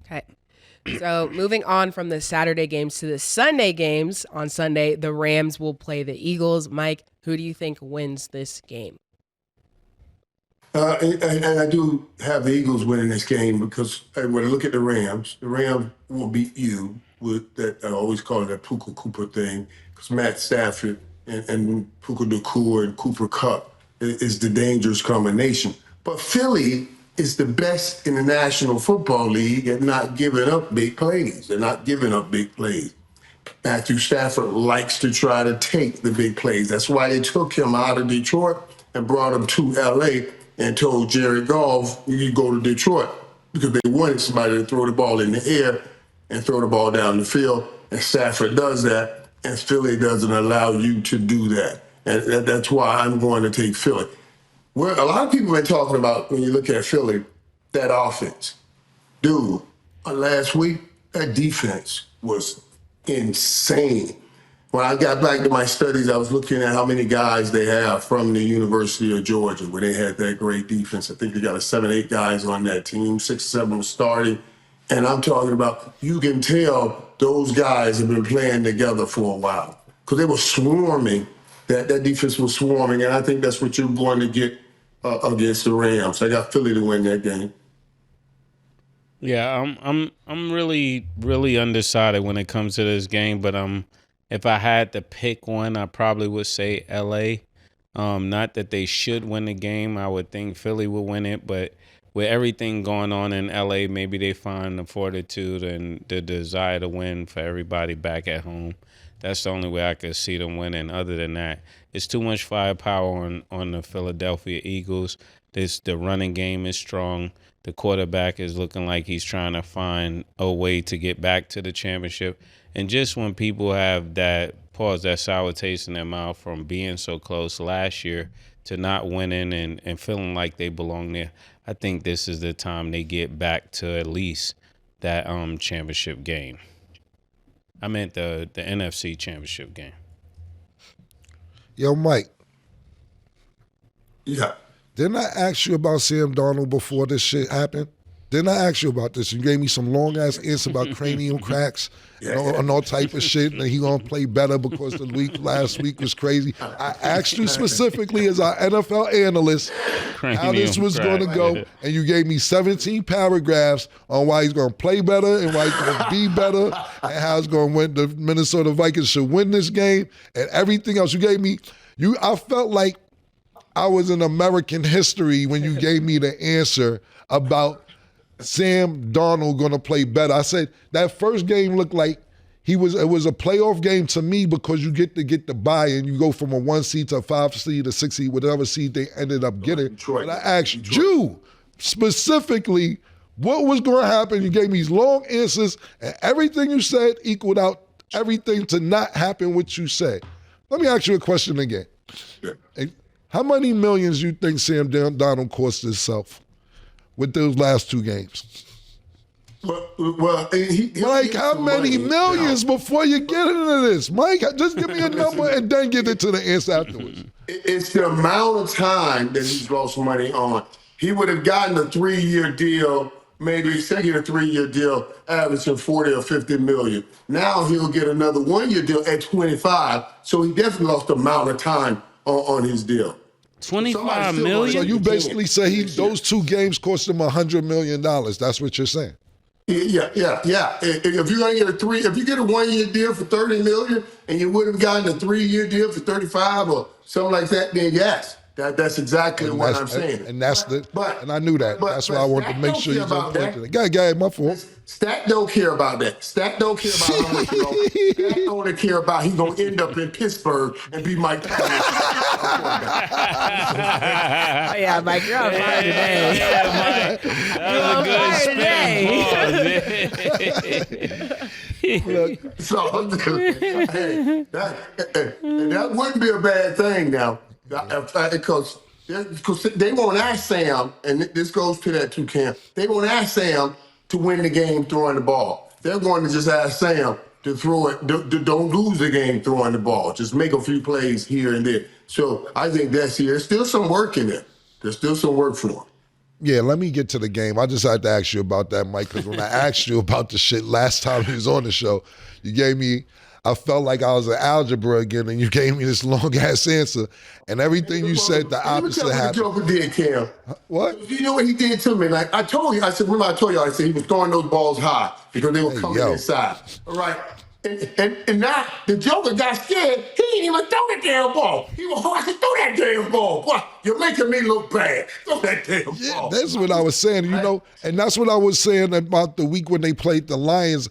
Okay. So moving on from the Saturday games to the Sunday games. On Sunday, the Rams will play the Eagles. Mike, who do you think wins this game? And I do have the Eagles winning this game because when I look at the Rams will beat you with that. I always call it that Puka Cooper thing because Matt Stafford and Puka Nacua and Cooper Kupp is the dangerous combination. But Philly is the best in the National Football League at not giving up big plays. They're not giving up big plays. Matthew Stafford likes to try to take the big plays. That's why they took him out of Detroit and brought him to LA and told Jared Goff, you go to Detroit, because they wanted somebody to throw the ball in the air and throw the ball down the field. And Stafford does that, and Philly doesn't allow you to do that. And that's why I'm going to take Philly. Where a lot of people have been talking about, when you look at Philly, that offense. Dude, last week, that defense was insane. When I got back to my studies, I was looking at how many guys they have from the University of Georgia, where they had that great defense. I think they got 7-8 guys on that team, 6-7 starting. And I'm talking about, you can tell those guys have been playing together for a while because they were swarming. That defense was swarming, and I think that's what you're going to get against the Rams. I got Philly to win that game. Yeah, I'm really undecided when it comes to this game, but if I had to pick one, I probably would say LA. Not that they should win the game. I would think Philly would win it, but with everything going on in LA, maybe they find the fortitude and the desire to win for everybody back at home. That's the only way I could see them winning. Other than that, it's too much firepower on the Philadelphia Eagles. The running game is strong. The quarterback is looking like he's trying to find a way to get back to the championship. And just when people have that sour taste in their mouth from being so close last year to not winning and feeling like they belong there, I think this is the time they get back to at least that championship game. I meant the NFC championship game. Yo, Mike. Yeah. Didn't I ask you about Sam Darnold before this shit happened? Didn't I ask you about this? You gave me some long-ass answer about cranial cracks and all type of shit, and he going to play better because the week last week was crazy. I asked you specifically as our NFL analyst how this was going to go, and you gave me 17 paragraphs on why he's going to play better and why he's going to be better and how it's going to win. The Minnesota Vikings should win this game and everything else. You gave me, I felt like I was in American history when you gave me the answer about Sam Darnold going to play better. I said that first game looked like it was a playoff game to me because you get the bye and you go from a 1 seed to a 5 seed to 6 seed, whatever seed they ended up getting. But I asked you specifically what was going to happen. You gave me these long answers and everything you said equaled out everything to not happen what you said. Let me ask you a question again. Yeah. How many millions you think Sam Darnold cost himself with those last 2 games? Well, Mike, how many millions before you get into this? Mike, just give me a number and then get into the answer afterwards. It's the amount of time that he's lost money on. He would have gotten a 3-year deal, maybe say he had a 3-year deal, averaging 40 or 50 million. Now he'll get another 1-year deal at 25. So he definitely lost the amount of time on his deal. 25 million? So you basically say those 2 games cost him $100 million. That's what you're saying. Yeah. If you're gonna get if you get a 1-year deal for 30 million and you would have gotten a 3-year deal for 35 or something like that, then yes. That's exactly what I'm saying. And that's and I knew that. That's why I wanted to make sure you don't point to that. Go ahead, my fault. Stack don't care about that. Stack don't care about how much you know. Stack only care about he's going to end up in Pittsburgh and be Mike Tyson. Oh, yeah, Mike, you're on fire today. Yeah, Mike. That was a good spin. That wouldn't be a bad thing now. Because they won't ask Sam, and this goes to that too, Cam. They won't ask Sam to win the game throwing the ball. They're going to just ask Sam to throw it. Don't lose the game throwing the ball. Just make a few plays here and there. So I think that's here. There's still some work in there. There's still some work for him. Yeah, let me get to the game. I just had to ask you about that, Mike, because when I asked you about the shit last time he was on the show, you gave me, I felt like I was in algebra again, and you gave me this long-ass answer, and everything you said, the opposite happened. Let me tell you what the Joker did, Cam. What? You know what he did to me? Like, I told you, I said, remember I told you, I said he was throwing those balls high because they were coming inside. All right? And now the Joker got scared. He didn't even throw the damn ball. He was hard to throw that damn ball. Boy, you're making me look bad. Throw that damn ball. That's what I was saying, you know, and that's what I was saying about the week when they played the Lions.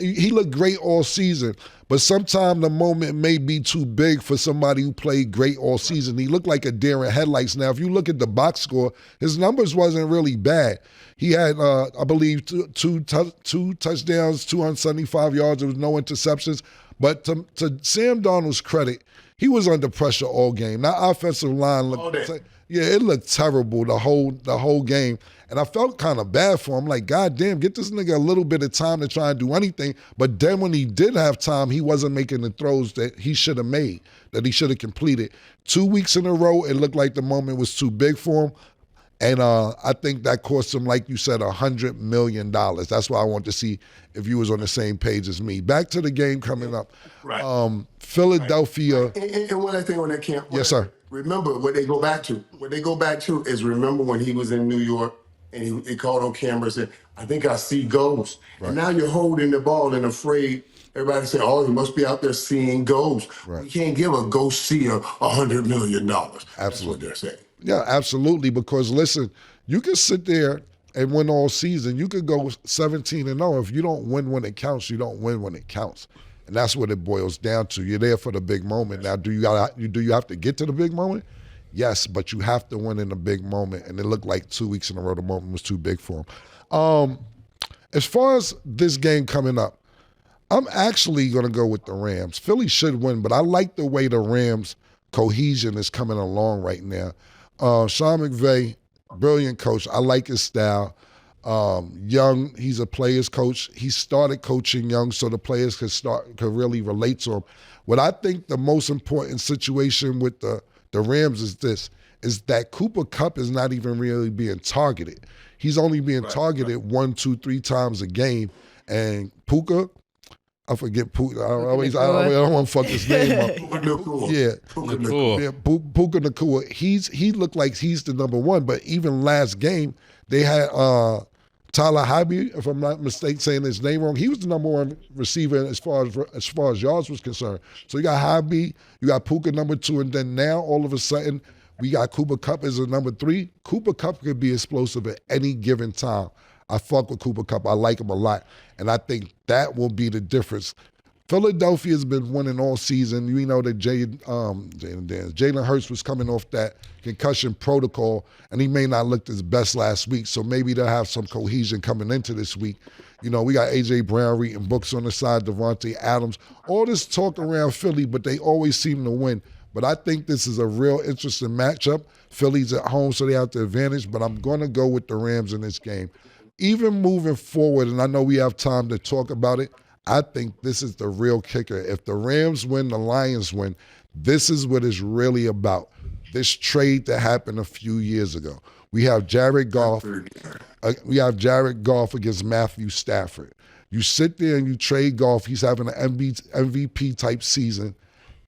He looked great all season, but sometimes the moment may be too big for somebody who played great all season. He looked like a deer in headlights. Now, if you look at the box score, his numbers wasn't really bad. He had, I believe, two touchdowns, 275 yards. There was no interceptions. But to Sam Darnold's credit, he was under pressure all game. That offensive line looked, it looked terrible the whole game. And I felt kind of bad for him. Like, God damn, get this nigga a little bit of time to try and do anything. But then when he did have time, he wasn't making the throws that he should have made, that he should have completed. 2 weeks in a row, it looked like the moment was too big for him. And I think that cost him, like you said, $100 million. That's why I want to see if you was on the same page as me. Back to the game coming up. Right. Philadelphia. And one other thing on that, Camp. Yes, sir. Remember what they go back to. What they go back to is remember when he was in New York and he called on camera and said, I think I see ghosts. Right. And now you're holding the ball and afraid. Everybody say, oh, he must be out there seeing ghosts. Right. We can't give a ghost seer $100 million. Absolutely. That's what they're saying. Yeah, absolutely. Because listen, you can sit there and win all season. You could go 17-0. If you don't win when it counts, you don't win when it counts. And that's what it boils down to. You're there for the big moment. Now, do you have to get to the big moment? Yes, but you have to win in the big moment. And it looked like 2 weeks in a row the moment was too big for him. As far as this game coming up, I'm actually going to go with the Rams. Philly should win, but I like the way the Rams' cohesion is coming along right now. Sean McVay, brilliant coach. I like his style. Young, he's a player's coach. He started coaching young so the players could really relate to him. What I think the most important situation with the Rams is that Cooper Kupp is not even really being targeted. He's only being targeted 1, 2, 3 times a game. And Puka, I forget Puka. I don't want to fuck his name up. Puka Nacua. Yeah. Puka Nacua. He looked like he's the number one, but even last game, they had Tyler Higbee, if I'm not mistaken saying his name wrong, he was the number one receiver as far as yards was concerned. So you got Higbee, you got Puka number 2, and then now all of a sudden we got Cooper Kupp as a number 3. Cooper Kupp could be explosive at any given time. I fuck with Cooper Kupp. I like him a lot. And I think that will be the difference. Philadelphia's been winning all season. You know that Jalen Hurts was coming off that concussion protocol, and he may not look his best last week, so maybe they'll have some cohesion coming into this week. You know, we got A.J. Brown reading books on the side, Devontae Adams. All this talk around Philly, but they always seem to win. But I think this is a real interesting matchup. Philly's at home, so they have the advantage, but I'm going to go with the Rams in this game. Even moving forward, and I know we have time to talk about it, I think this is the real kicker. If the Rams win, the Lions win, this is what it's really about. This trade that happened a few years ago. We have Jared Goff. Against Matthew Stafford. You sit there and you trade Goff. He's having an MVP type season,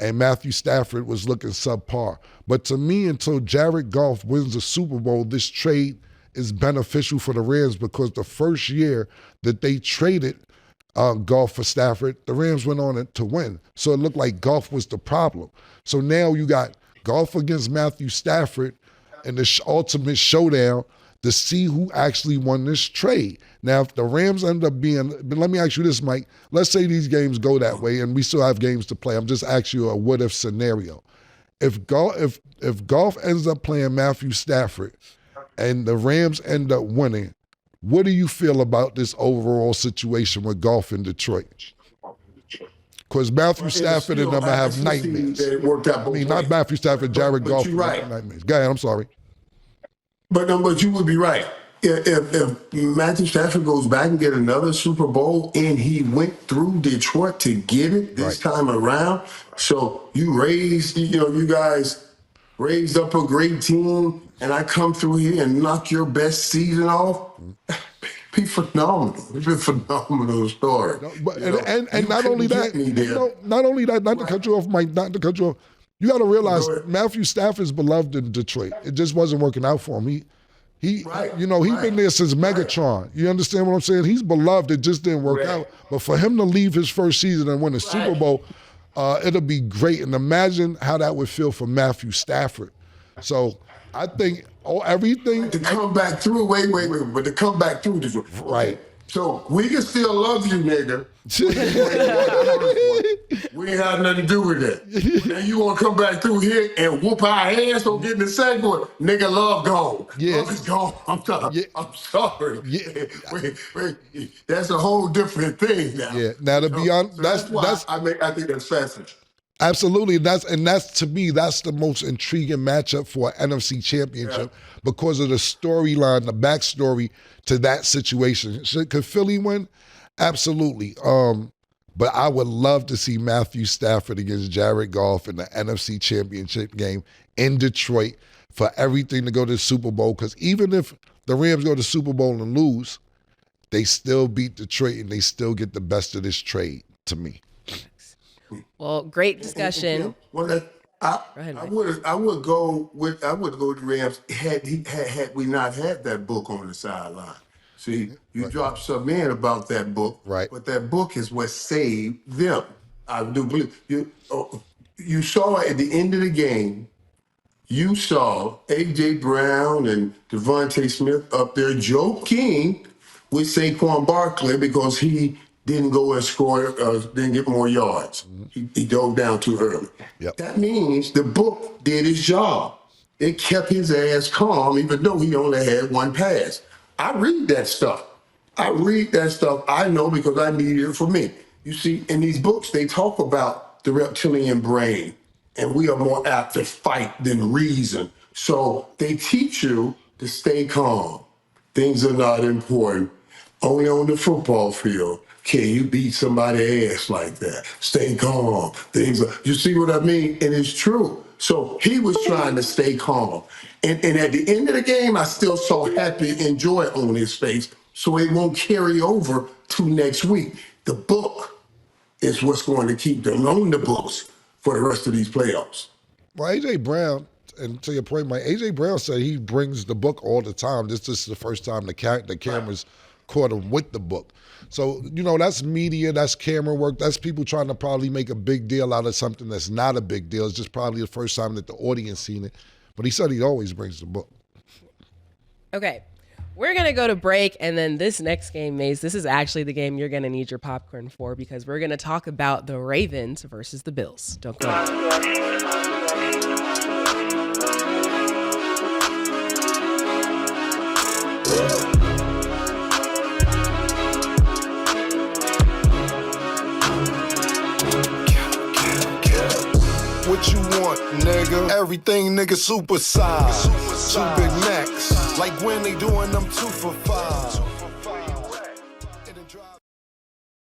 and Matthew Stafford was looking subpar. But to me, until Jared Goff wins the Super Bowl, this trade is beneficial for the Rams because the first year that they traded Goff for Stafford, the Rams went on to win. So it looked like Goff was the problem. So now you got Goff against Matthew Stafford in the ultimate showdown to see who actually won this trade. Now, if the Rams end up being, but let me ask you this, Mike. Let's say these games go that way and we still have games to play. I'm just asking you a what-if scenario. If Goff ends up playing Matthew Stafford and the Rams end up winning, what do you feel about this overall situation with Goff in Detroit? Because Matthew Stafford and them have nightmares. Not Matthew Stafford, Jared Goff. You're right. Nightmares. Go ahead, I'm sorry. But you would be right. If Matthew Stafford goes back and get another Super Bowl and he went through Detroit to get it this time around, so you guys raised up a great team, and I come through here and knock your best season off. Be phenomenal. It's a phenomenal story. No, but, You know, and you not only couldn't that, get me there. you know, not only that, not to cut you off, Mike, not to cut you off. You got to realize Go ahead. Matthew Stafford's beloved in Detroit. It just wasn't working out for him. He's been there since Megatron. You understand what I'm saying? He's beloved. It just didn't work out. But for him to leave his first season and win a Super Bowl, it'll be great. And imagine how that would feel for Matthew Stafford. So I think everything To come back through, wait, but to come back through this, Right. So we can still love you, nigga. We ain't had nothing to do with that. Now you want to come back through here and whoop our ass on getting the second one? Nigga, love gone. Yeah. Love is gone. I'm sorry. Yeah. I'm sorry. Yeah. Wait. That's a whole different thing now. Yeah. Now to be honest, So that's why I think that's fascinating. absolutely, that's to me, that's the most intriguing matchup for an NFC championship because of the storyline, the backstory to that situation. Could Philly win? Absolutely. But I would love to see Matthew Stafford against Jared Goff in the NFC championship game in Detroit for everything to go to the Super Bowl. Because even if the Rams go to the Super Bowl and lose, they still beat Detroit and they still get the best of this trade to me. Well, great discussion. Well, I ahead, Mike. would go with the Rams had we not had that book on the sideline. See, you dropped something in about that book, Right. but that book is what saved them. I do believe you. You saw at the end of the game, you saw A.J. Brown and Devontae Smith up there joking with Saquon Barkley because he didn't go and score, didn't get more yards. He dove down too early. Yep. That means the book did its job. It kept his ass calm, even though he only had one pass. I read that stuff. I know because I needed it for me. You see, in these books, they talk about the reptilian brain, and we are more apt to fight than reason. So they teach you to stay calm. Things are not important. Only on the football field can you beat somebody's ass like that. Stay calm. You see what I mean? And it's true. So he was trying to stay calm. And at the end of the game, I still saw happy and joy on his face. So it won't carry over to next week. The book is what's going to keep them on the books for the rest of these playoffs. Well, A.J. Brown, and to your point, Mike, A.J. Brown said he brings the book all the time. This is the first time the cameras caught him with the book. So, that's media, that's camera work, that's people trying to probably make a big deal out of something that's not a big deal. It's just probably the first time that the audience seen it. But he said he always brings the book. Okay. We're going to go to break, and then this next game, Mase, this is actually the game you're going to need your popcorn for because we're going to talk about the Ravens versus the Bills. Don't go What you want, nigga? Everything, nigga, super size. Two Big Macs, like when they doing them 2 for $5.